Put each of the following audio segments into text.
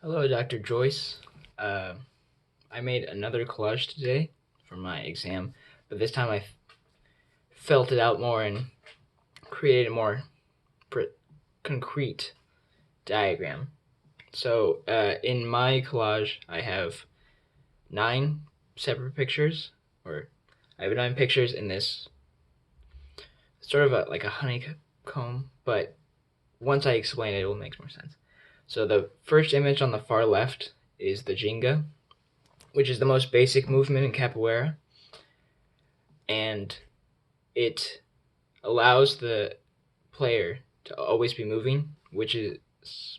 Hello, Dr. Joyce. I made another collage today for my exam, but this time I felt it out more and created a more concrete diagram. So, in my collage, I have 9 separate pictures, or I have 9 pictures in this sort of like a honeycomb, but once I explain it, it will make more sense. So the first image on the far left is the Jinga, which is the most basic movement in Capoeira, and it allows the player to always be moving, which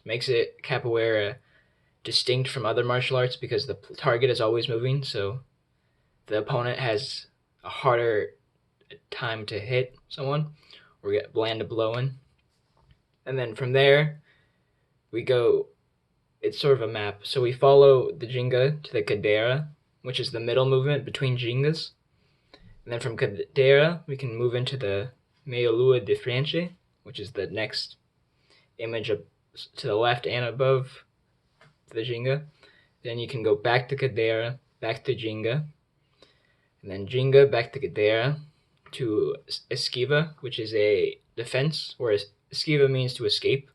makes it Capoeira distinct from other martial arts because the target is always moving, so the opponent has a harder time to hit someone or land a blow in. And then from there, we go, it's sort of a map. So we follow the Jinga to the Cadeira, which is the middle movement between Jingas. And then from Cadeira, we can move into the Meia Lua de Frente, which is the next image to the left and above the Jinga. Then you can go back to Cadeira, back to Jinga, and then Jinga back to Cadeira to Esquiva, which is a defense, whereas Esquiva means to escape.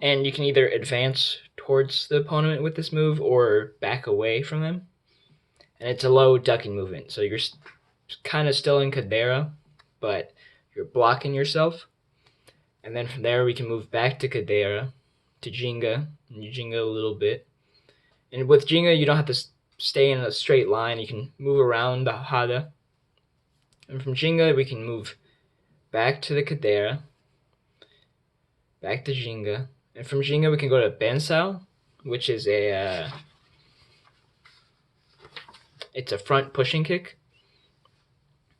And you can either advance towards the opponent with this move or back away from them. And it's a low ducking movement, so you're kind of still in Cadeira, but you're blocking yourself. And then from there we can move back to Cadeira, to Jinga, and you Jinga a little bit. And with Jinga, you don't have to stay in a straight line. You can move around the Hada. And from Jinga, we can move back to the Cadeira, back to Jinga. And from Jinga, we can go to Bensao, which is it's a front pushing kick.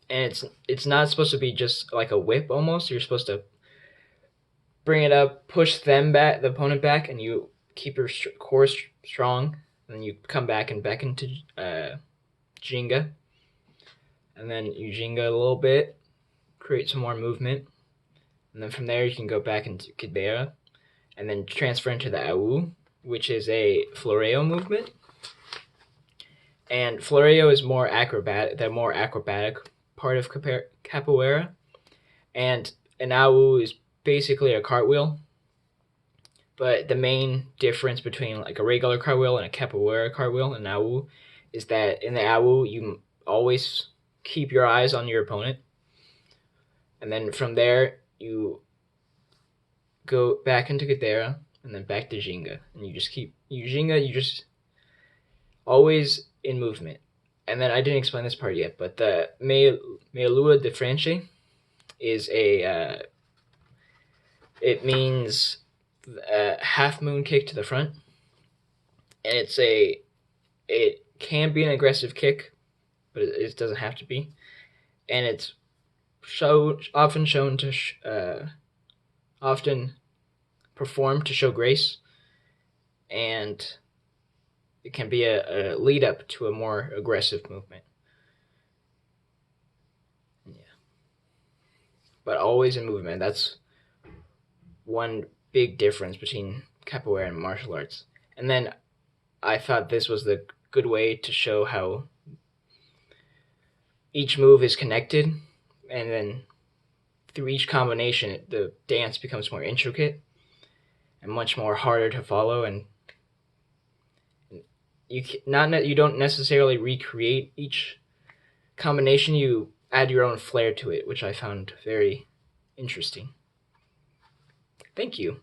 And it's not supposed to be just like a whip almost. You're supposed to bring it up, push them back, the opponent back, and you keep your core strong. And then you come back into Jinga. And then you Jinga a little bit, create some more movement. And then from there you can go back into Cadeira and then transfer into the Au, which is a Floreo movement. And Floreo is more acrobatic, the more acrobatic part of Capoeira. And an Au is basically a cartwheel. But the main difference between like a regular cartwheel and a Capoeira cartwheel, an Au, is that in the Au you always keep your eyes on your opponent. And then from there you go back into Cadeira and then back to Jinga. And you just keep Jinga, you just always in movement. And then I didn't explain this part yet, but the Meia Lua de Frente is it means a half moon kick to the front. And it can be an aggressive kick, but it doesn't have to be. And it's often performed to show grace, and it can be a lead up to a more aggressive movement. Yeah, but always in movement. That's one big difference between Capoeira and martial arts. And then I thought this was the good way to show how each move is connected, and then through each combination, the dance becomes more intricate and much more harder to follow. And you don't necessarily recreate each combination. You add your own flair to it, which I found very interesting. Thank you.